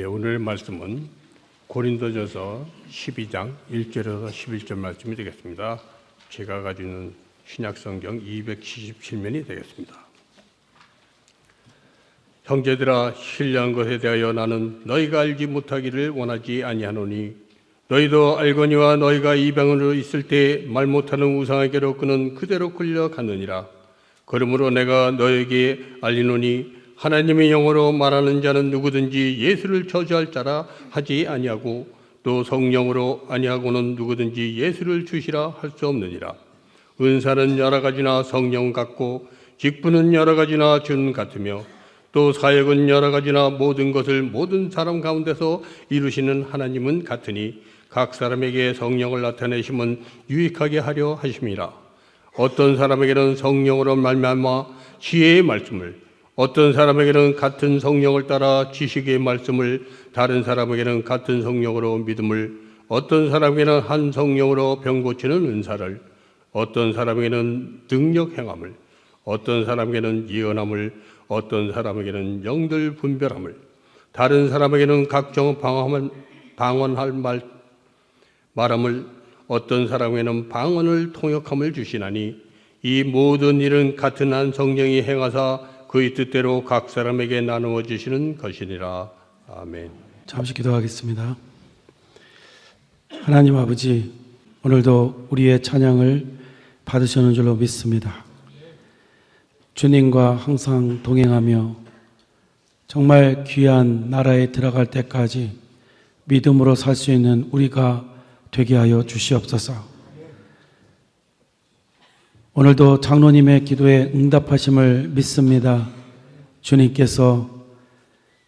오늘의 말씀은 고린도전서 12장 1절에서 11절 말씀이 되겠습니다. 제가 가지고 있는 신약성경 277면이 되겠습니다. 형제들아, 신뢰한 것에 대하여 나는 너희가 알지 못하기를 원하지 아니하노니 너희도 알거니와 너희가 이방인으로 있을 때 말 못하는 우상에게로 그는 그대로 끌려갔느니라. 그러므로 내가 너에게 알리노니 하나님의 영으로 말하는 자는 누구든지 예수를 저주할 자라 하지 아니하고 또 성령으로 아니하고는 누구든지 예수를 주시라 할 수 없느니라. 은사는 여러 가지나 성령 같고 직분은 여러 가지나 준 같으며 또 사역은 여러 가지나 모든 것을 모든 사람 가운데서 이루시는 하나님은 같으니 각 사람에게 성령을 나타내심은 유익하게 하려 하심이라. 어떤 사람에게는 성령으로 말미암아 지혜의 말씀을, 어떤 사람에게는 같은 성령을 따라 지식의 말씀을, 다른 사람에게는 같은 성령으로 믿음을, 어떤 사람에게는 한 성령으로 병 고치는 은사를, 어떤 사람에게는 능력 행함을, 어떤 사람에게는 예언함을, 어떤 사람에게는 영들 분별함을, 다른 사람에게는 각종 방언할 말함을, 어떤 사람에게는 방언을 통역함을 주시나니 이 모든 일은 같은 한 성령이 행하사 그의 뜻대로 각 사람에게 나누어 주시는 것이니라. 아멘. 잠시 기도하겠습니다. 하나님 아버지, 오늘도 우리의 찬양을 받으시는 줄로 믿습니다. 주님과 항상 동행하며 정말 귀한 나라에 들어갈 때까지 믿음으로 살 수 있는 우리가 되게 하여 주시옵소서. 오늘도 장로님의 기도에 응답하심을 믿습니다. 주님께서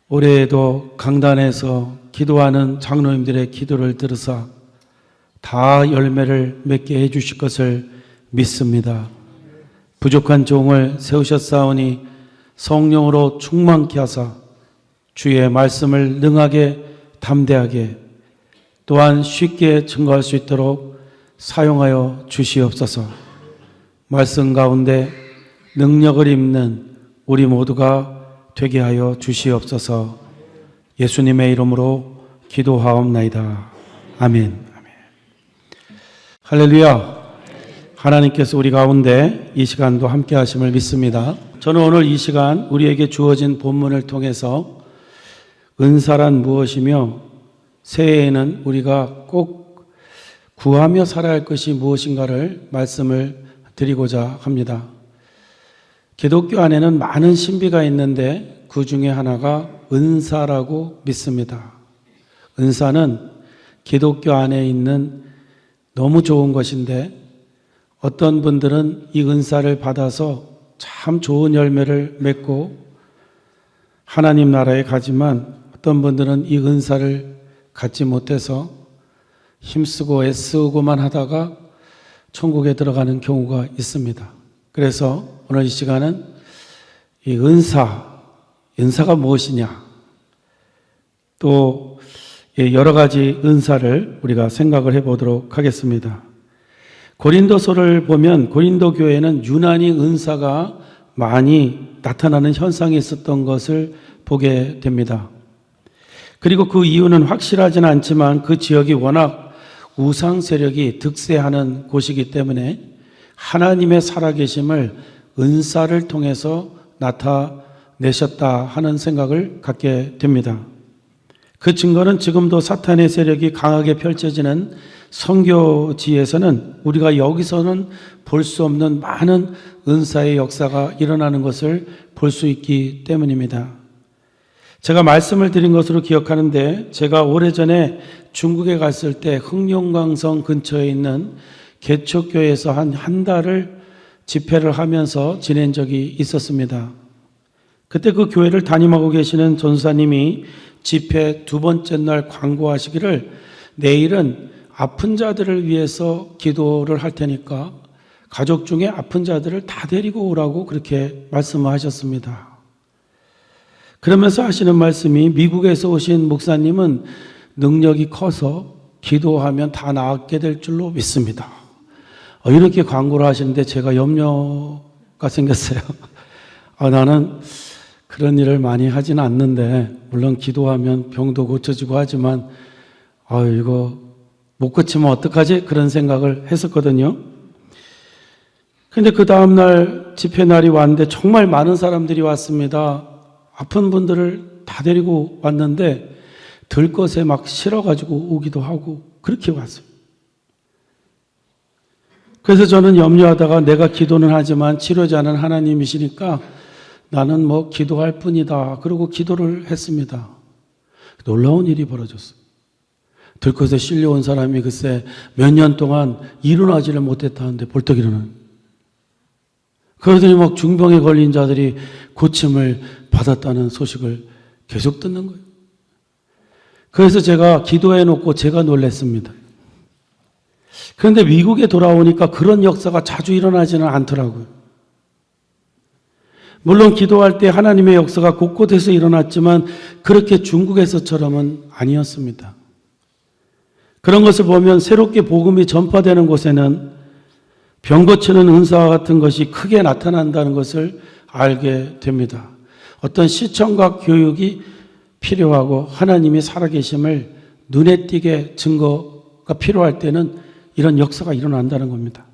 올해에도 강단에서 기도하는 장로님들의 기도를 들으사 다 열매를 맺게 해주실 것을 믿습니다. 부족한 종을 세우셨사오니 성령으로 충만케 하사 주의 말씀을 능하게 담대하게 또한 쉽게 증거할 수 있도록 사용하여 주시옵소서. 말씀 가운데 능력을 입는 우리 모두가 되게 하여 주시옵소서. 예수님의 이름으로 기도하옵나이다. 아멘. 할렐루야. 하나님께서 우리 가운데 이 시간도 함께 하심을 믿습니다. 저는 오늘 이 시간 우리에게 주어진 본문을 통해서 은사란 무엇이며 새해에는 우리가 꼭 구하며 살아야 할 것이 무엇인가를 말씀을 드리고자 합니다. 기독교 안에는 많은 신비가 있는데 그 중에 하나가 은사라고 믿습니다. 은사는 기독교 안에 있는 너무 좋은 것인데 어떤 분들은 이 은사를 받아서 참 좋은 열매를 맺고 하나님 나라에 가지만 어떤 분들은 이 은사를 갖지 못해서 힘쓰고 애쓰고만 하다가 천국에 들어가는 경우가 있습니다. 그래서 오늘 이 시간은 이 은사가 무엇이냐, 또 여러 가지 은사를 우리가 생각을 해보도록 하겠습니다. 고린도서를 보면 고린도 교회는 유난히 은사가 많이 나타나는 현상이 있었던 것을 보게 됩니다. 그리고 그 이유는 확실하지는 않지만 그 지역이 워낙 우상 세력이 득세하는 곳이기 때문에 하나님의 살아계심을 은사를 통해서 나타내셨다 하는 생각을 갖게 됩니다. 그 증거는 지금도 사탄의 세력이 강하게 펼쳐지는 선교지에서는 우리가 여기서는 볼 수 없는 많은 은사의 역사가 일어나는 것을 볼 수 있기 때문입니다. 제가 말씀을 드린 것으로 기억하는데 제가 오래전에 중국에 갔을 때 흑룡강성 근처에 있는 개척교회에서 한 달을 집회를 하면서 지낸 적이 있었습니다. 그때 그 교회를 담임하고 계시는 전사님이 집회 두 번째 날 광고하시기를 내일은 아픈 자들을 위해서 기도를 할 테니까 가족 중에 아픈 자들을 다 데리고 오라고 그렇게 말씀하셨습니다. 그러면서 하시는 말씀이 미국에서 오신 목사님은 능력이 커서 기도하면 다 나았게 될 줄로 믿습니다. 이렇게 광고를 하시는데 제가 염려가 생겼어요. 나는 그런 일을 많이 하지는 않는데, 물론 기도하면 병도 고쳐지고 하지만, 이거 못 고치면 어떡하지? 그런 생각을 했었거든요. 근데 그 다음날 집회 날이 왔는데 정말 많은 사람들이 왔습니다. 아픈 분들을 다 데리고 왔는데 들것에 막 실어가지고 오기도 하고 그렇게 왔어요. 그래서 저는 염려하다가 내가 기도는 하지만 치료자는 하나님이시니까 나는 뭐 기도할 뿐이다. 그러고 기도를 했습니다. 놀라운 일이 벌어졌어요. 들것에 실려온 사람이 글쎄 몇 년 동안 일어나지를 못했다는데 벌떡 일어나는. 그러더니 막 중병에 걸린 자들이 고침을 받았다는 소식을 계속 듣는 거예요. 그래서 제가 기도해 놓고 제가 놀랐습니다. 그런데 미국에 돌아오니까 그런 역사가 자주 일어나지는 않더라고요. 물론 기도할 때 하나님의 역사가 곳곳에서 일어났지만 그렇게 중국에서처럼은 아니었습니다. 그런 것을 보면 새롭게 복음이 전파되는 곳에는 병 고치는 은사와 같은 것이 크게 나타난다는 것을 알게 됩니다. 어떤 시청각 교육이 필요하고 하나님이 살아계심을 눈에 띄게 증거가 필요할 때는 이런 역사가 일어난다는 겁니다.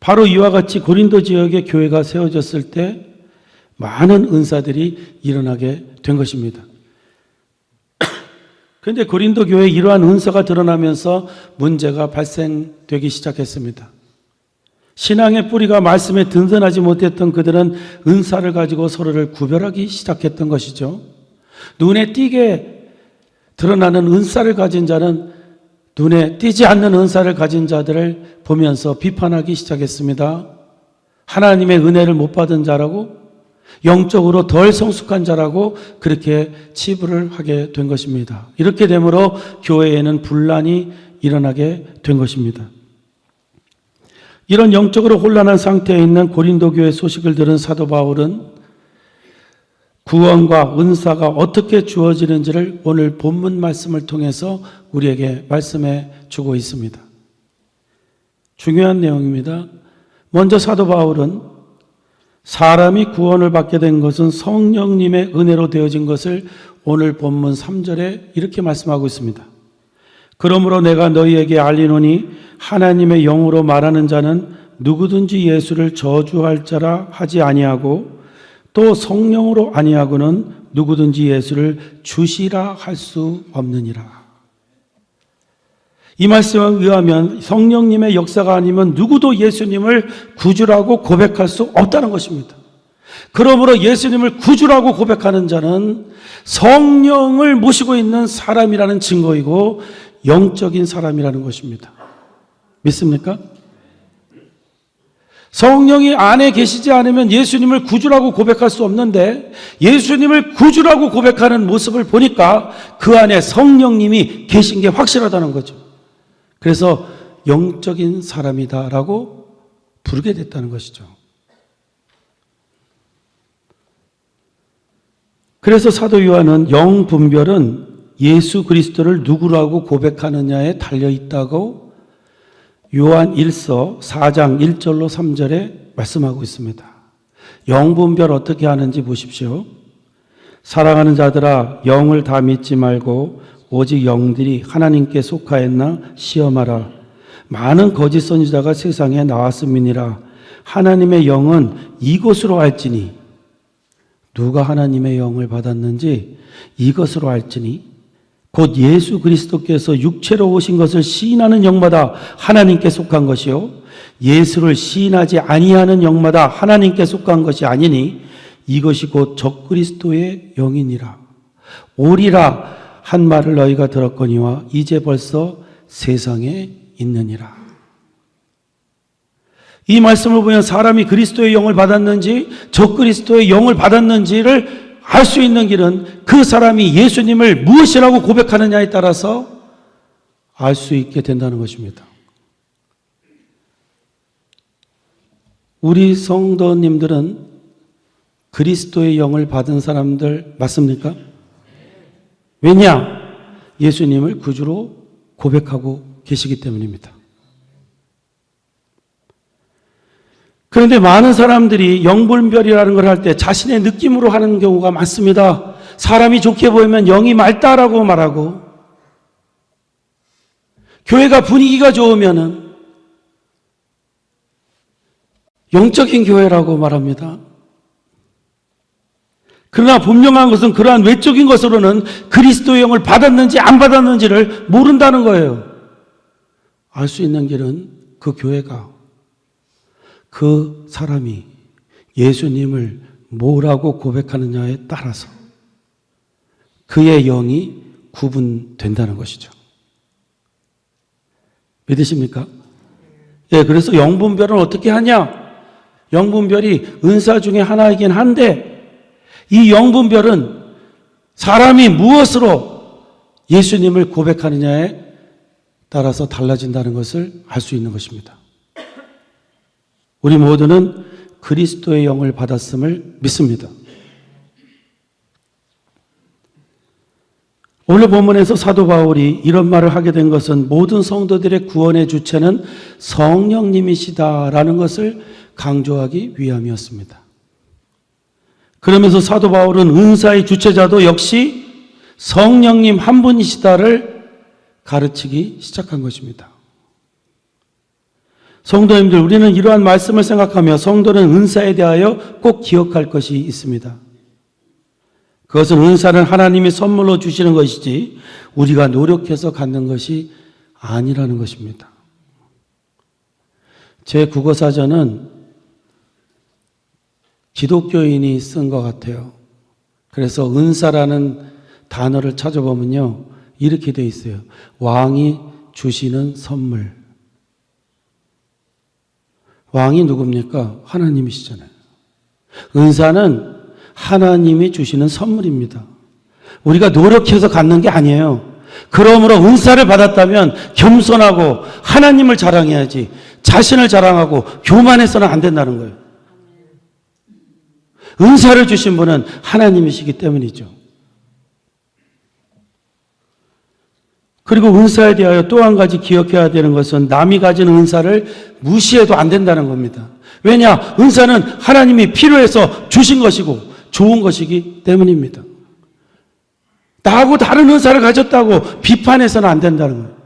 바로 이와 같이 고린도 지역의 교회가 세워졌을 때 많은 은사들이 일어나게 된 것입니다. 그런데 고린도 교회에 이러한 은사가 드러나면서 문제가 발생되기 시작했습니다. 신앙의 뿌리가 말씀에 든든하지 못했던 그들은 은사를 가지고 서로를 구별하기 시작했던 것이죠. 눈에 띄게 드러나는 은사를 가진 자는 눈에 띄지 않는 은사를 가진 자들을 보면서 비판하기 시작했습니다. 하나님의 은혜를 못 받은 자라고, 영적으로 덜 성숙한 자라고 그렇게 치부를 하게 된 것입니다. 이렇게 되므로 교회에는 분란이 일어나게 된 것입니다. 이런 영적으로 혼란한 상태에 있는 고린도 교회 소식을 들은 사도 바울은 구원과 은사가 어떻게 주어지는지를 오늘 본문 말씀을 통해서 우리에게 말씀해 주고 있습니다. 중요한 내용입니다. 먼저 사도 바울은 사람이 구원을 받게 된 것은 성령님의 은혜로 되어진 것을 오늘 본문 3절에 이렇게 말씀하고 있습니다. 그러므로 내가 너희에게 알리노니 하나님의 영으로 말하는 자는 누구든지 예수를 저주할 자라 하지 아니하고 또 성령으로 아니하고는 누구든지 예수를 주시라 할 수 없느니라. 이 말씀에 의하면 성령님의 역사가 아니면 누구도 예수님을 구주라고 고백할 수 없다는 것입니다. 그러므로 예수님을 구주라고 고백하는 자는 성령을 모시고 있는 사람이라는 증거이고 영적인 사람이라는 것입니다. 믿습니까? 성령이 안에 계시지 않으면 예수님을 구주라고 고백할 수 없는데 예수님을 구주라고 고백하는 모습을 보니까 그 안에 성령님이 계신 게 확실하다는 거죠. 그래서 영적인 사람이다라고 부르게 됐다는 것이죠. 그래서 사도 요한은 영 분별은 예수 그리스도를 누구라고 고백하느냐에 달려 있다고 요한 1서 4장 1절로 3절에 말씀하고 있습니다. 영 분별 어떻게 하는지 보십시오. 사랑하는 자들아 영을 다 믿지 말고 오직 영들이 하나님께 속하였나 시험하라. 많은 거짓 선지자가 세상에 나왔음이니라. 하나님의 영은 이것으로 알지니, 누가 하나님의 영을 받았는지 이것으로 알지니 곧 예수 그리스도께서 육체로 오신 것을 시인하는 영마다 하나님께 속한 것이요 예수를 시인하지 아니하는 영마다 하나님께 속한 것이 아니니 이것이 곧 적그리스도의 영이니라. 오리라 한 말을 너희가 들었거니와 이제 벌써 세상에 있느니라. 이 말씀을 보면 사람이 그리스도의 영을 받았는지 적그리스도의 영을 받았는지를 알 수 있는 길은 그 사람이 예수님을 무엇이라고 고백하느냐에 따라서 알 수 있게 된다는 것입니다. 우리 성도님들은 그리스도의 영을 받은 사람들 맞습니까? 왜냐? 예수님을 구주로 고백하고 계시기 때문입니다. 그런데 많은 사람들이 영분별이라는 걸 할 때 자신의 느낌으로 하는 경우가 많습니다. 사람이 좋게 보이면 영이 맑다라고 말하고, 교회가 분위기가 좋으면은 영적인 교회라고 말합니다. 그러나 분명한 것은 그러한 외적인 것으로는 그리스도의 영을 받았는지 안 받았는지를 모른다는 거예요. 알 수 있는 길은 그 교회가, 그 사람이 예수님을 뭐라고 고백하느냐에 따라서 그의 영이 구분된다는 것이죠. 믿으십니까? 예, 그래서 영분별은 어떻게 하냐? 영분별이 은사 중에 하나이긴 한데, 이 영분별은 사람이 무엇으로 예수님을 고백하느냐에 따라서 달라진다는 것을 알 수 있는 것입니다. 우리 모두는 그리스도의 영을 받았음을 믿습니다. 오늘 본문에서 사도 바울이 이런 말을 하게 된 것은 모든 성도들의 구원의 주체는 성령님이시다라는 것을 강조하기 위함이었습니다. 그러면서 사도 바울은 은사의 주체자도 역시 성령님 한 분이시다를 가르치기 시작한 것입니다. 성도님들, 우리는 이러한 말씀을 생각하며 성도는 은사에 대하여 꼭 기억할 것이 있습니다. 그것은 은사는 하나님이 선물로 주시는 것이지 우리가 노력해서 갖는 것이 아니라는 것입니다. 제 국어사전은 기독교인이 쓴 것 같아요. 그래서 은사라는 단어를 찾아보면요, 이렇게 되어 있어요. 왕이 주시는 선물. 왕이 누굽니까? 하나님이시잖아요. 은사는 하나님이 주시는 선물입니다. 우리가 노력해서 갖는 게 아니에요. 그러므로 은사를 받았다면 겸손하고 하나님을 자랑해야지, 자신을 자랑하고 교만해서는 안 된다는 거예요. 은사를 주신 분은 하나님이시기 때문이죠. 그리고 은사에 대하여 또 한 가지 기억해야 되는 것은 남이 가진 은사를 무시해도 안 된다는 겁니다. 왜냐? 은사는 하나님이 필요해서 주신 것이고 좋은 것이기 때문입니다. 나하고 다른 은사를 가졌다고 비판해서는 안 된다는 거예요.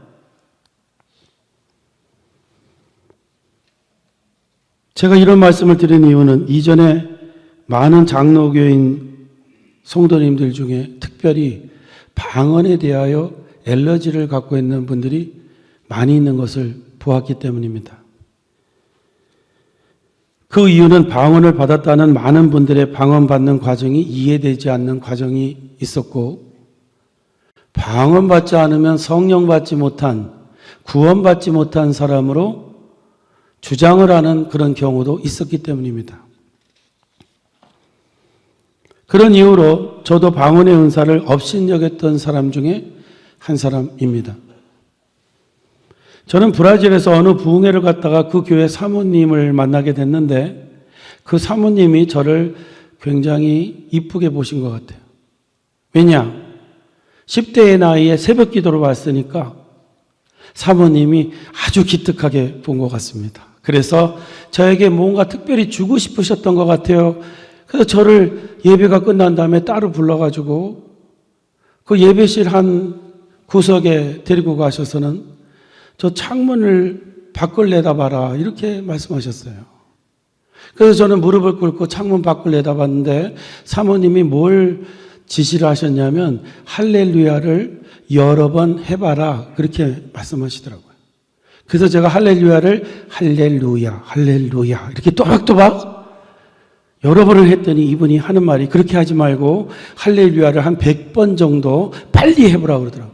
제가 이런 말씀을 드린 이유는 이전에 많은 장로교인 성도님들 중에 특별히 방언에 대하여 엘러지를 갖고 있는 분들이 많이 있는 것을 보았기 때문입니다. 그 이유는 방언을 받았다는 많은 분들의 방언 받는 과정이 이해되지 않는 과정이 있었고, 방언 받지 않으면 성령 받지 못한, 구원받지 못한 사람으로 주장을 하는 그런 경우도 있었기 때문입니다. 그런 이유로 저도 방언의 은사를 업신여겼던 사람 중에 한 사람입니다. 저는 브라질에서 어느 부흥회를 갔다가 그 교회 사모님을 만나게 됐는데, 그 사모님이 저를 굉장히 이쁘게 보신 것 같아요. 왜냐? 10대의 나이에 새벽 기도를 왔으니까 사모님이 아주 기특하게 본 것 같습니다. 그래서 저에게 뭔가 특별히 주고 싶으셨던 것 같아요. 그래서 저를 예배가 끝난 다음에 따로 불러가지고 그 예배실 한 구석에 데리고 가셔서는 저 창문을 밖을 내다봐라 이렇게 말씀하셨어요. 그래서 저는 무릎을 꿇고 창문 밖을 내다봤는데 사모님이 뭘 지시를 하셨냐면 할렐루야를 여러 번 해봐라 그렇게 말씀하시더라고요. 그래서 제가 할렐루야를 할렐루야 할렐루야 이렇게 또박또박 여러 번을 했더니 이분이 하는 말이 그렇게 하지 말고 할렐루야를 한 100번 정도 빨리 해보라고 그러더라고요.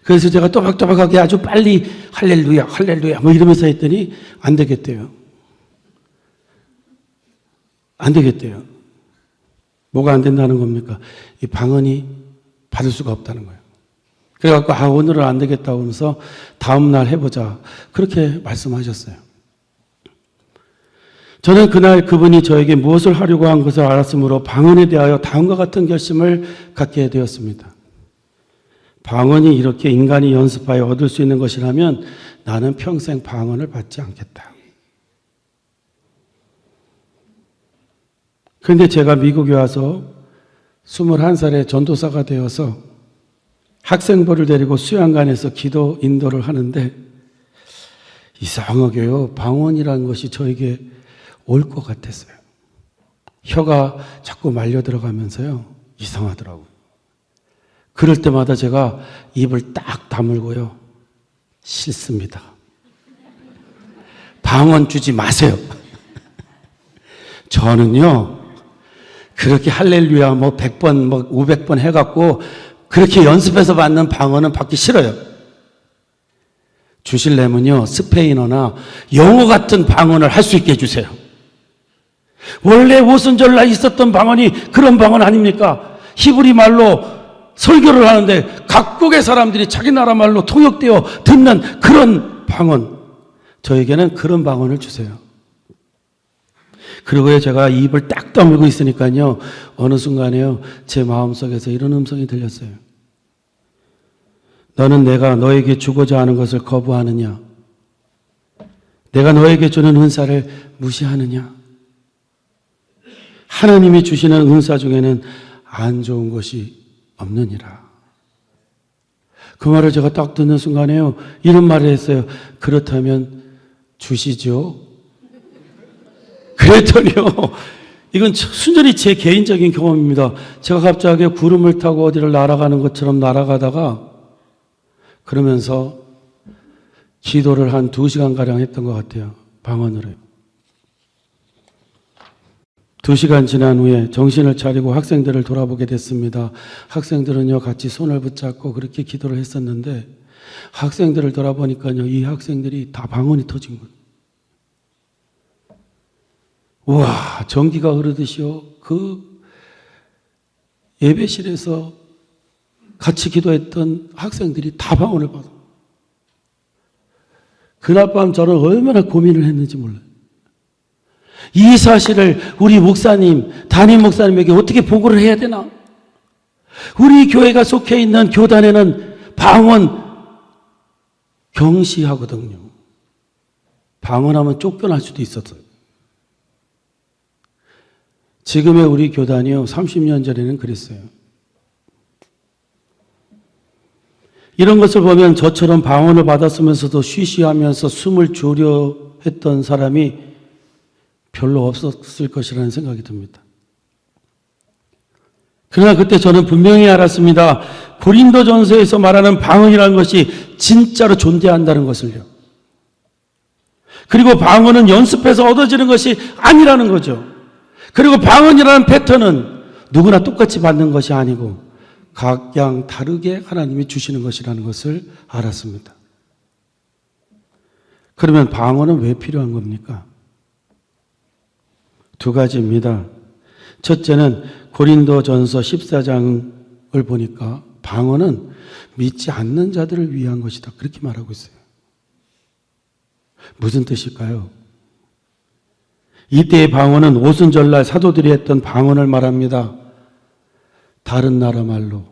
그래서 제가 또박또박하게 아주 빨리 할렐루야 할렐루야 뭐 이러면서 했더니 안 되겠대요. 안 되겠대요. 뭐가 안 된다는 겁니까? 이 방언이 받을 수가 없다는 거예요. 그래갖고 오늘은 안 되겠다고 하면서 다음 날 해보자 그렇게 말씀하셨어요. 저는 그날 그분이 저에게 무엇을 하려고 한 것을 알았으므로 방언에 대하여 다음과 같은 결심을 갖게 되었습니다. 방언이 이렇게 인간이 연습하여 얻을 수 있는 것이라면 나는 평생 방언을 받지 않겠다. 그런데 제가 미국에 와서 21살에 전도사가 되어서 학생부를 데리고 수양관에서 기도 인도를 하는데 이상하게요, 방언이라는 것이 저에게 올 것 같았어요. 혀가 자꾸 말려 들어가면서요, 이상하더라고요. 그럴 때마다 제가 입을 딱 다물고요, 싫습니다. 방언 주지 마세요. 저는요, 그렇게 할렐루야 100번, 500번 해갖고 그렇게 연습해서 받는 방언은 받기 싫어요. 주실래면요, 스페인어나 영어 같은 방언을 할 수 있게 해주세요. 원래 오순절날 있었던 방언이 그런 방언 아닙니까? 히브리 말로 설교를 하는데 각국의 사람들이 자기 나라 말로 통역되어 듣는 그런 방언. 저에게는 그런 방언을 주세요. 그리고 제가 입을 딱 다물고 있으니까요, 어느 순간에요, 제 마음속에서 이런 음성이 들렸어요. 너는 내가 너에게 주고자 하는 것을 거부하느냐? 내가 너에게 주는 은사를 무시하느냐? 하나님이 주시는 은사 중에는 안 좋은 것이 없느니라. 그 말을 제가 딱 듣는 순간에요, 이런 말을 했어요. 그렇다면 주시죠. 그랬더니요, 이건 순전히 제 개인적인 경험입니다. 제가 갑자기 구름을 타고 어디를 날아가는 것처럼 날아가다가 그러면서 기도를 한 2시간가량 했던 것 같아요. 방언으로. 2시간 지난 후에 정신을 차리고 학생들을 돌아보게 됐습니다. 학생들은요, 같이 손을 붙잡고 그렇게 기도를 했었는데 학생들을 돌아보니까요, 이 학생들이 다 방언이 터진 거예요. 우와, 전기가 흐르듯이요, 그 예배실에서 같이 기도했던 학생들이 다 방언을 받아. 그날 밤 저는 얼마나 고민을 했는지 몰라요. 이 사실을 우리 목사님, 담임 목사님에게 어떻게 보고를 해야 되나? 우리 교회가 속해 있는 교단에는 방언 경시하거든요. 방언하면 쫓겨날 수도 있었어요. 지금의 우리 교단이요, 30년 전에는 그랬어요. 이런 것을 보면 저처럼 방언을 받았으면서도 쉬쉬하면서 숨을 조려 했던 사람이 별로 없었을 것이라는 생각이 듭니다. 그러나 그때 저는 분명히 알았습니다. 고린도전서에서 말하는 방언이라는 것이 진짜로 존재한다는 것을요. 그리고 방언은 연습해서 얻어지는 것이 아니라는 거죠. 그리고 방언이라는 패턴은 누구나 똑같이 받는 것이 아니고 각양 다르게 하나님이 주시는 것이라는 것을 알았습니다. 그러면 방언은 왜 필요한 겁니까? 2가지입니다. 첫째는 고린도전서 14장을 보니까 방언은 믿지 않는 자들을 위한 것이다, 그렇게 말하고 있어요. 무슨 뜻일까요? 이때의 방언은 오순절날 사도들이 했던 방언을 말합니다. 다른 나라 말로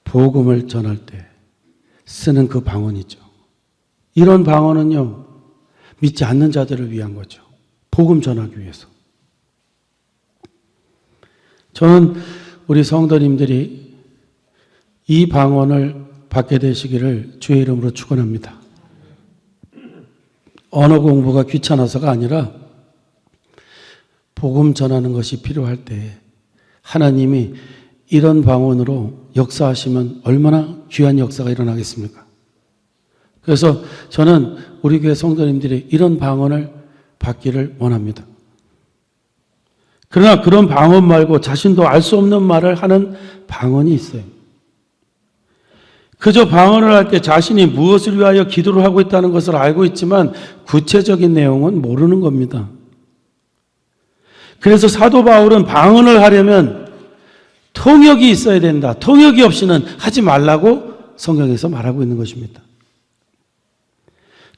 복음을 전할 때 쓰는 그 방언이죠. 이런 방언은요, 믿지 않는 자들을 위한 거죠. 복음 전하기 위해서. 저는 우리 성도님들이 이 방언을 받게 되시기를 주의 이름으로 축원합니다. 언어 공부가 귀찮아서가 아니라 복음 전하는 것이 필요할 때 하나님이 이런 방언으로 역사하시면 얼마나 귀한 역사가 일어나겠습니까? 그래서 저는 우리 교회 성도님들이 이런 방언을 받기를 원합니다. 그러나 그런 방언 말고 자신도 알 수 없는 말을 하는 방언이 있어요. 그저 방언을 할 때 자신이 무엇을 위하여 기도를 하고 있다는 것을 알고 있지만 구체적인 내용은 모르는 겁니다. 그래서 사도 바울은 방언을 하려면 통역이 있어야 된다. 통역이 없이는 하지 말라고 성경에서 말하고 있는 것입니다.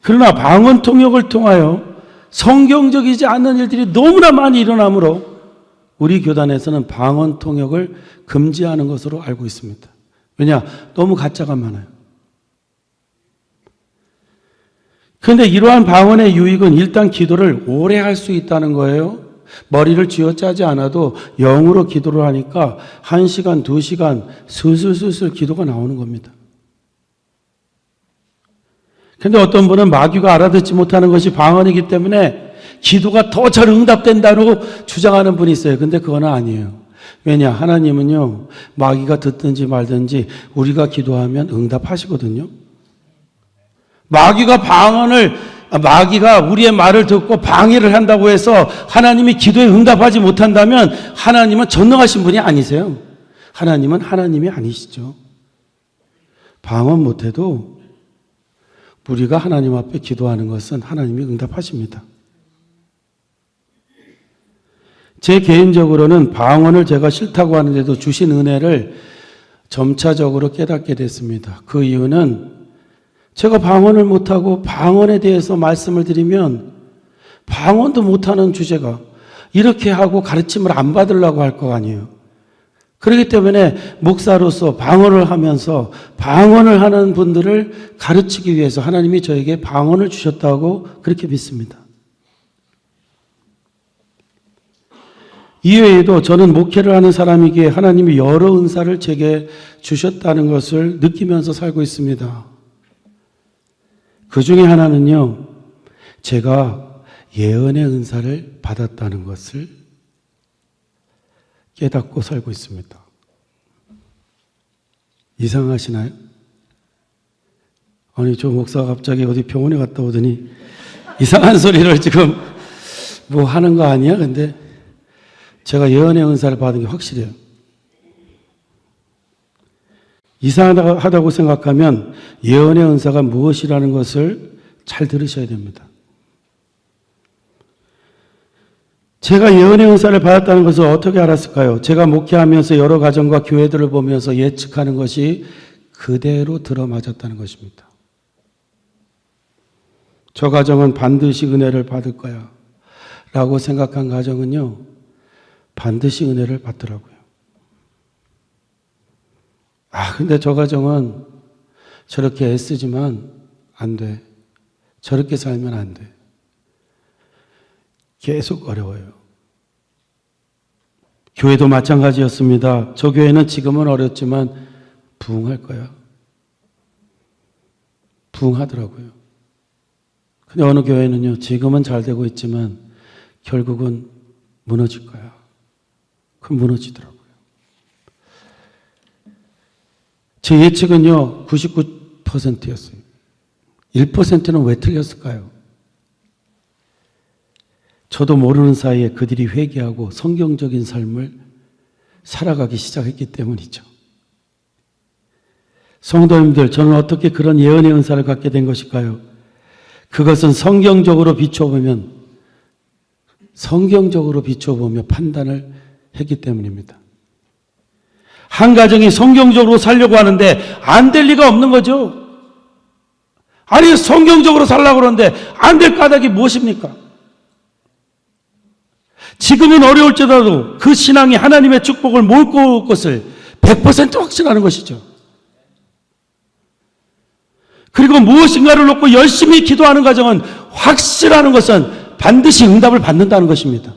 그러나 방언 통역을 통하여 성경적이지 않는 일들이 너무나 많이 일어나므로 우리 교단에서는 방언 통역을 금지하는 것으로 알고 있습니다. 왜냐? 너무 가짜가 많아요. 그런데 이러한 방언의 유익은 일단 기도를 오래 할 수 있다는 거예요. 머리를 쥐어짜지 않아도 영으로 기도를 하니까 1시간, 2시간 슬슬슬슬 기도가 나오는 겁니다. 그런데 어떤 분은 마귀가 알아듣지 못하는 것이 방언이기 때문에 기도가 더 잘 응답된다고 주장하는 분이 있어요. 근데 그건 아니에요. 왜냐? 하나님은요, 마귀가 듣든지 말든지 우리가 기도하면 응답하시거든요. 마귀가 우리의 말을 듣고 방해를 한다고 해서 하나님이 기도에 응답하지 못한다면 하나님은 전능하신 분이 아니세요. 하나님은 하나님이 아니시죠. 방언 못해도 우리가 하나님 앞에 기도하는 것은 하나님이 응답하십니다. 제 개인적으로는 방언을 제가 싫다고 하는데도 주신 은혜를 점차적으로 깨닫게 됐습니다. 그 이유는 제가 방언을 못하고 방언에 대해서 말씀을 드리면 방언도 못하는 주제가 이렇게 하고 가르침을 안 받으려고 할 거 아니에요. 그렇기 때문에 목사로서 방언을 하면서 방언을 하는 분들을 가르치기 위해서 하나님이 저에게 방언을 주셨다고 그렇게 믿습니다. 이외에도 저는 목회를 하는 사람이기에 하나님이 여러 은사를 제게 주셨다는 것을 느끼면서 살고 있습니다. 그 중에 하나는요, 제가 예언의 은사를 받았다는 것을 깨닫고 살고 있습니다. 이상하시나요? 아니, 저 목사가 갑자기 어디 병원에 갔다 오더니 이상한 소리를 지금 뭐 하는 거 아니야? 근데 제가 예언의 은사를 받은 게 확실해요. 이상하다고 생각하면 예언의 은사가 무엇이라는 것을 잘 들으셔야 됩니다. 제가 예언의 은사를 받았다는 것을 어떻게 알았을까요? 제가 목회하면서 여러 가정과 교회들을 보면서 예측하는 것이 그대로 들어맞았다는 것입니다. 저 가정은 반드시 은혜를 받을 거야 라고 생각한 가정은요, 반드시 은혜를 받더라고요. 근데 저 가정은 저렇게 애쓰지만 안 돼. 저렇게 살면 안 돼. 계속 어려워요. 교회도 마찬가지였습니다. 저 교회는 지금은 어렵지만 부흥할 거야. 부흥하더라고요. 근데 어느 교회는요, 지금은 잘 되고 있지만 결국은 무너질 거야. 그럼 무너지더라고요. 제 예측은요, 99%였어요. 1%는 왜 틀렸을까요? 저도 모르는 사이에 그들이 회개하고 성경적인 삶을 살아가기 시작했기 때문이죠. 성도님들, 저는 어떻게 그런 예언의 은사를 갖게 된 것일까요? 그것은 성경적으로 비춰보며 판단을 했기 때문입니다. 한 가정이 성경적으로 살려고 하는데 안 될 리가 없는 거죠. 아니, 성경적으로 살려고 그러는데 안 될 까닭이 무엇입니까? 지금은 어려울지라도 그 신앙이 하나님의 축복을 몰고 올 것을 100% 확신하는 것이죠. 그리고 무엇인가를 놓고 열심히 기도하는 과정은 확실하는 것은 반드시 응답을 받는다는 것입니다.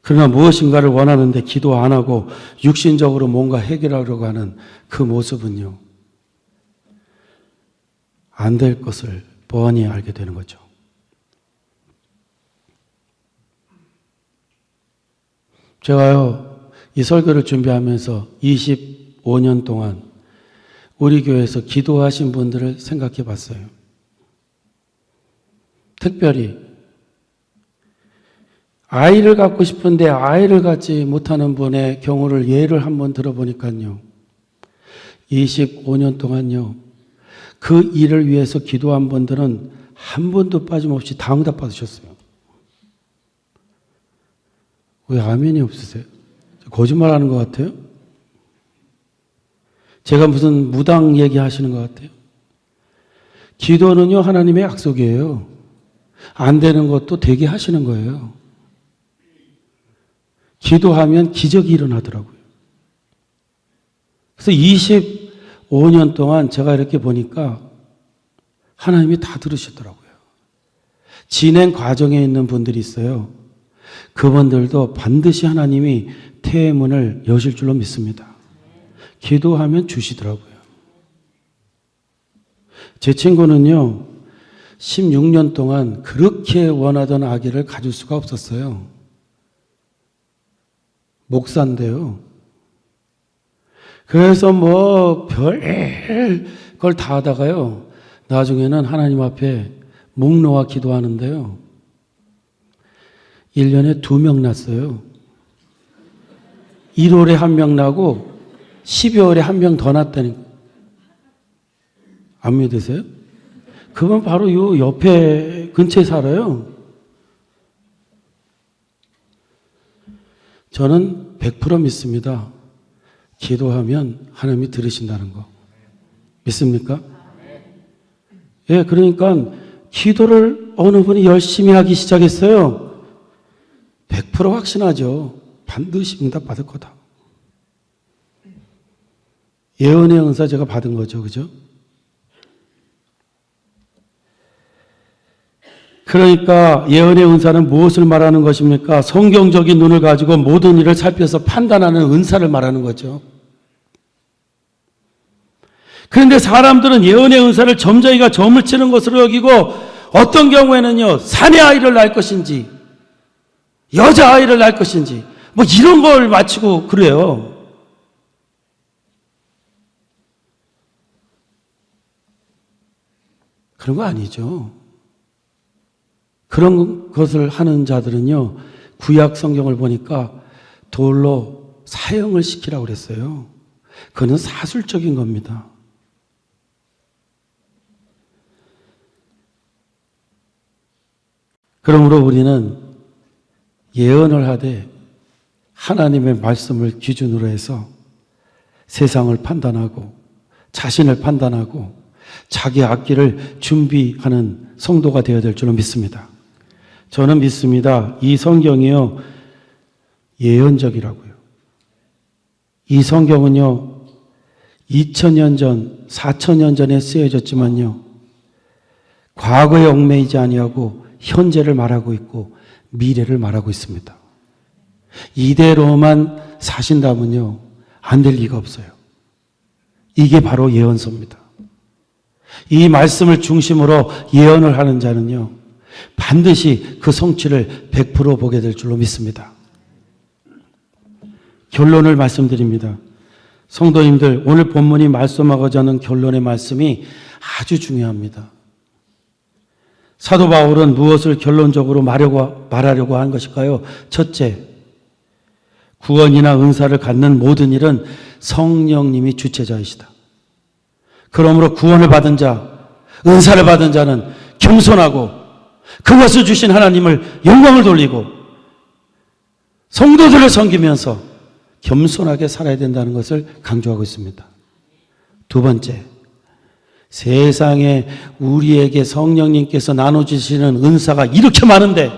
그러나 무엇인가를 원하는데 기도 안 하고 육신적으로 뭔가 해결하려고 하는 그 모습은요, 안 될 것을 뻔히 알게 되는 거죠. 제가요, 이 설교를 준비하면서 25년 동안 우리 교회에서 기도하신 분들을 생각해 봤어요. 특별히 아이를 갖고 싶은데 아이를 갖지 못하는 분의 경우를 예를 한번 들어보니까요, 25년 동안요, 그 일을 위해서 기도한 분들은 한 번도 빠짐없이 다 응답 받으셨어요. 왜 아멘이 없으세요? 거짓말 하는 것 같아요? 제가 무슨 무당 얘기하시는 것 같아요? 기도는요, 하나님의 약속이에요. 안 되는 것도 되게 하시는 거예요. 기도하면 기적이 일어나더라고요. 그래서 25년 동안 제가 이렇게 보니까 하나님이 다 들으시더라고요. 진행 과정에 있는 분들이 있어요. 그분들도 반드시 하나님이 태문을 여실 줄로 믿습니다. 기도하면 주시더라고요. 제 친구는요, 16년 동안 그렇게 원하던 아기를 가질 수가 없었어요. 목사인데요. 그래서 별 걸 다 하다가요, 나중에는 하나님 앞에 목 놓아 기도하는데요, 1년에 2명 낳았어요. 1월에 1명 나고 12월에 1명 더 낳았다니까. 안 믿으세요? 그건 바로 요 옆에 근처에 살아요. 저는 100% 믿습니다. 기도하면 하나님이 들으신다는 거. 믿습니까? 예, 그러니까 기도를 어느 분이 열심히 하기 시작했어요. 100% 확신하죠. 반드시 응답받을 거다. 예언의 은사 제가 받은 거죠. 그죠? 그러니까 예언의 은사는 무엇을 말하는 것입니까? 성경적인 눈을 가지고 모든 일을 살펴서 판단하는 은사를 말하는 거죠. 그런데 사람들은 예언의 은사를 점쟁이가 점을 치는 것으로 여기고, 어떤 경우에는요, 사내 아이를 낳을 것인지 여자 아이를 낳을 것인지 뭐 이런 걸 맞추고 그래요. 그런 거 아니죠. 그런 것을 하는 자들은요, 구약 성경을 보니까 돌로 사형을 시키라고 그랬어요. 그건 사술적인 겁니다. 그러므로 우리는 예언을 하되 하나님의 말씀을 기준으로 해서 세상을 판단하고 자신을 판단하고 자기 앞길을 준비하는 성도가 되어야 될 줄로 믿습니다. 저는 믿습니다. 이 성경이요, 예언적이라고요. 이 성경은요, 2000년 전, 4000년 전에 쓰여졌지만요, 과거에 얽매이지 아니하고 현재를 말하고 있고 미래를 말하고 있습니다. 이대로만 사신다면요, 안 될 리가 없어요. 이게 바로 예언서입니다. 이 말씀을 중심으로 예언을 하는 자는요, 반드시 그 성취를 100% 보게 될 줄로 믿습니다. 결론을 말씀드립니다. 성도님들, 오늘 본문이 말씀하고자 하는 결론의 말씀이 아주 중요합니다. 사도 바울은 무엇을 결론적으로 말하려고 한 것일까요? 첫째, 구원이나 은사를 갖는 모든 일은 성령님이 주체자이시다. 그러므로 구원을 받은 자, 은사를 받은 자는 겸손하고 그것을 주신 하나님을 영광을 돌리고 성도들을 섬기면서 겸손하게 살아야 된다는 것을 강조하고 있습니다. 두 번째, 세상에 우리에게 성령님께서 나눠주시는 은사가 이렇게 많은데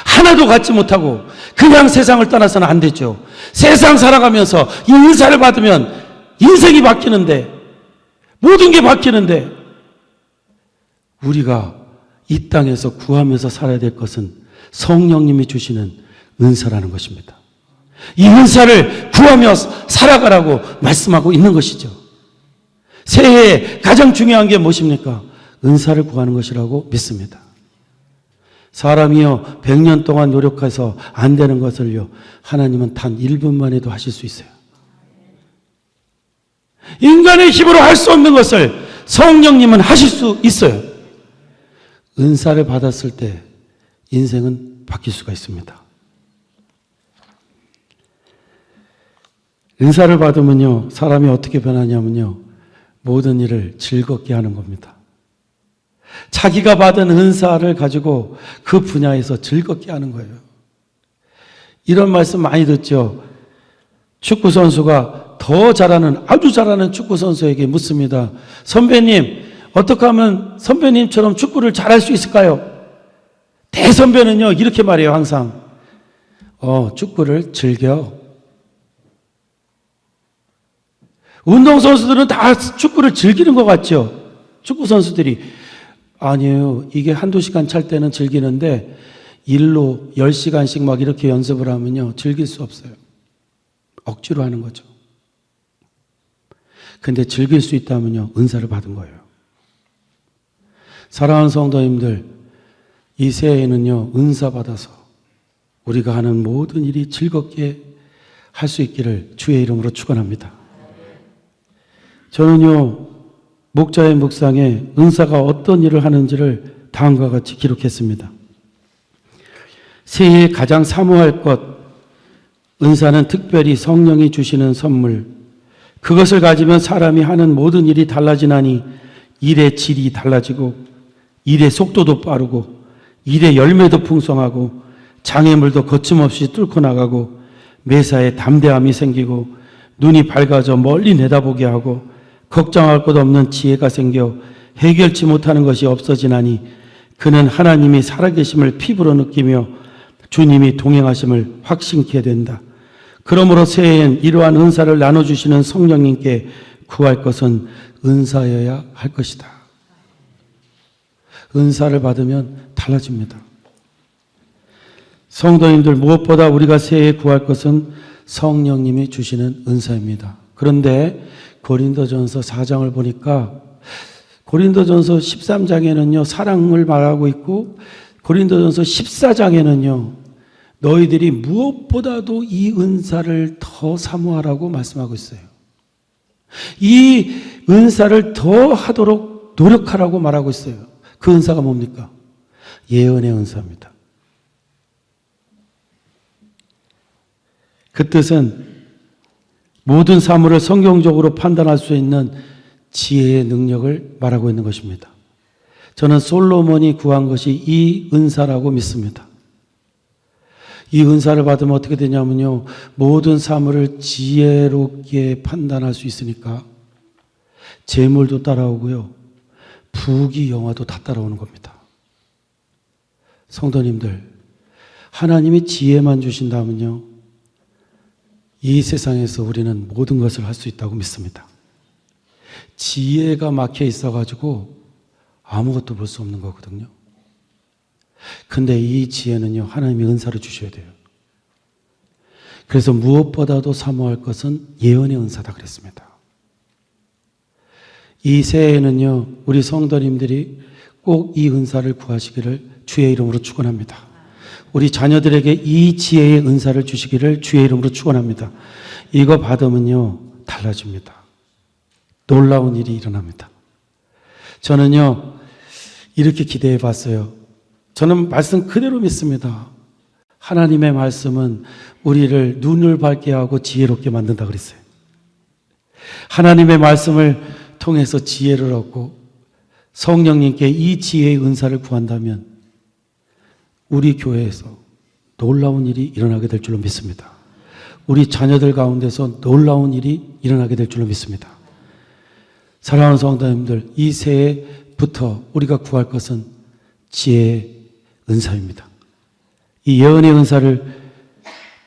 하나도 갖지 못하고 그냥 세상을 떠나서는 안 되죠. 세상 살아가면서 이 은사를 받으면 인생이 바뀌는데, 모든 게 바뀌는데, 우리가 이 땅에서 구하면서 살아야 될 것은 성령님이 주시는 은사라는 것입니다. 이 은사를 구하며 살아가라고 말씀하고 있는 것이죠. 새해에 가장 중요한 게 무엇입니까? 은사를 구하는 것이라고 믿습니다. 사람이요, 100년 동안 노력해서 안 되는 것을요, 하나님은 단 1분만 해도 하실 수 있어요. 인간의 힘으로 할 수 없는 것을 성령님은 하실 수 있어요. 은사를 받았을 때 인생은 바뀔 수가 있습니다. 은사를 받으면요, 사람이 어떻게 변하냐면요, 모든 일을 즐겁게 하는 겁니다. 자기가 받은 은사를 가지고 그 분야에서 즐겁게 하는 거예요. 이런 말씀 많이 듣죠. 축구 선수가 더 잘하는, 아주 잘하는 축구 선수에게 묻습니다. 선배님, 어떻게 하면 선배님처럼 축구를 잘할 수 있을까요? 대선배는요, 이렇게 말해요, 항상. 축구를 즐겨. 운동선수들은 다 축구를 즐기는 것 같죠? 축구 선수들이. 아니에요. 이게 한두 시간 찰 때는 즐기는데 일로 10시간씩 막 이렇게 연습을 하면요. 즐길 수 없어요. 억지로 하는 거죠. 근데 즐길 수 있다면요. 은사를 받은 거예요. 사랑하는 성도님들, 이 새해에는요. 은사 받아서 우리가 하는 모든 일이 즐겁게 할 수 있기를 주의 이름으로 축원합니다. 저는요. 목자의 묵상에 은사가 어떤 일을 하는지를 다음과 같이 기록했습니다. 새해에 가장 사모할 것, 은사는 특별히 성령이 주시는 선물. 그것을 가지면 사람이 하는 모든 일이 달라지나니 일의 질이 달라지고 일의 속도도 빠르고 일의 열매도 풍성하고 장애물도 거침없이 뚫고 나가고 매사에 담대함이 생기고 눈이 밝아져 멀리 내다보게 하고 걱정할 것 없는 지혜가 생겨 해결치 못하는 것이 없어지나니 그는 하나님이 살아계심을 피부로 느끼며 주님이 동행하심을 확신케 된다. 그러므로 새해엔 이러한 은사를 나눠주시는 성령님께 구할 것은 은사여야 할 것이다. 은사를 받으면 달라집니다. 성도님들, 무엇보다 우리가 새해에 구할 것은 성령님이 주시는 은사입니다. 그런데 고린도전서 4장을 보니까 고린도전서 13장에는요 사랑을 말하고 있고 고린도전서 14장에는요 너희들이 무엇보다도 이 은사를 더 사모하라고 말씀하고 있어요. 이 은사를 더 하도록 노력하라고 말하고 있어요. 그 은사가 뭡니까? 예언의 은사입니다. 그 뜻은 모든 사물을 성경적으로 판단할 수 있는 지혜의 능력을 말하고 있는 것입니다. 저는 솔로몬이 구한 것이 이 은사라고 믿습니다. 이 은사를 받으면 어떻게 되냐면요. 모든 사물을 지혜롭게 판단할 수 있으니까 재물도 따라오고요. 부귀 영화도 다 따라오는 겁니다. 성도님들, 하나님이 지혜만 주신다면요. 이 세상에서 우리는 모든 것을 할 수 있다고 믿습니다. 지혜가 막혀 있어가지고 아무것도 볼 수 없는 거거든요. 근데 이 지혜는요, 하나님이 은사를 주셔야 돼요. 그래서 무엇보다도 사모할 것은 예언의 은사다 그랬습니다. 이 새해에는요, 우리 성도님들이 꼭 이 은사를 구하시기를 주의 이름으로 축원합니다. 우리 자녀들에게 이 지혜의 은사를 주시기를 주의 이름으로 축원합니다. 이거 받으면요, 달라집니다. 놀라운 일이 일어납니다. 저는요, 이렇게 기대해 봤어요. 저는 말씀 그대로 믿습니다. 하나님의 말씀은 우리를 눈을 밝게 하고 지혜롭게 만든다 그랬어요. 하나님의 말씀을 통해서 지혜를 얻고 성령님께 이 지혜의 은사를 구한다면 우리 교회에서 놀라운 일이 일어나게 될 줄로 믿습니다. 우리 자녀들 가운데서 놀라운 일이 일어나게 될 줄로 믿습니다. 사랑하는 성도님들, 이 새해부터 우리가 구할 것은 지혜의 은사입니다. 이 예언의 은사를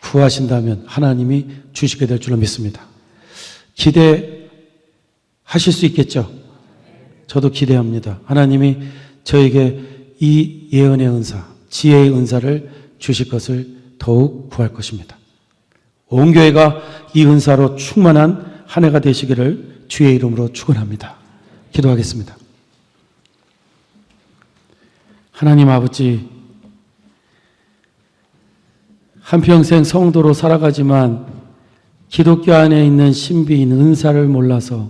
구하신다면 하나님이 주시게 될 줄로 믿습니다. 기대하실 수 있겠죠? 저도 기대합니다. 하나님이 저에게 이 예언의 은사, 지혜의 은사를 주실 것을 더욱 구할 것입니다. 온 교회가 이 은사로 충만한 한 해가 되시기를 주의 이름으로 축원합니다. 기도하겠습니다. 하나님 아버지, 한평생 성도로 살아가지만 기독교 안에 있는 신비인 은사를 몰라서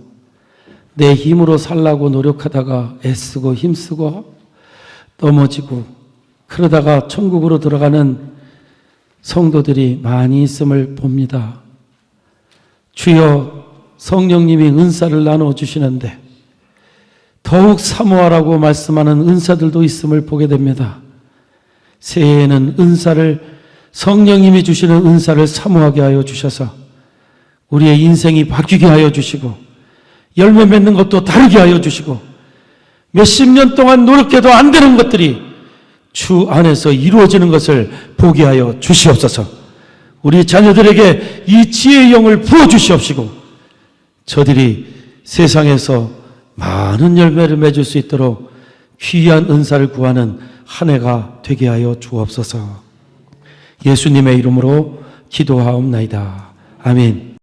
내 힘으로 살라고 노력하다가 애쓰고 힘쓰고 넘어지고 그러다가 천국으로 들어가는 성도들이 많이 있음을 봅니다. 주여, 성령님이 은사를 나눠주시는데 더욱 사모하라고 말씀하는 은사들도 있음을 보게 됩니다. 새해에는 은사를, 성령님이 주시는 은사를 사모하게 하여 주셔서 우리의 인생이 바뀌게 하여 주시고 열매 맺는 것도 다르게 하여 주시고 몇십 년 동안 노력해도 안 되는 것들이 주 안에서 이루어지는 것을 보게 하여 주시옵소서. 우리 자녀들에게 이 지혜의 영을 부어주시옵시고 저들이 세상에서 많은 열매를 맺을 수 있도록 희귀한 은사를 구하는 한 해가 되게 하여 주옵소서. 예수님의 이름으로 기도하옵나이다. 아멘.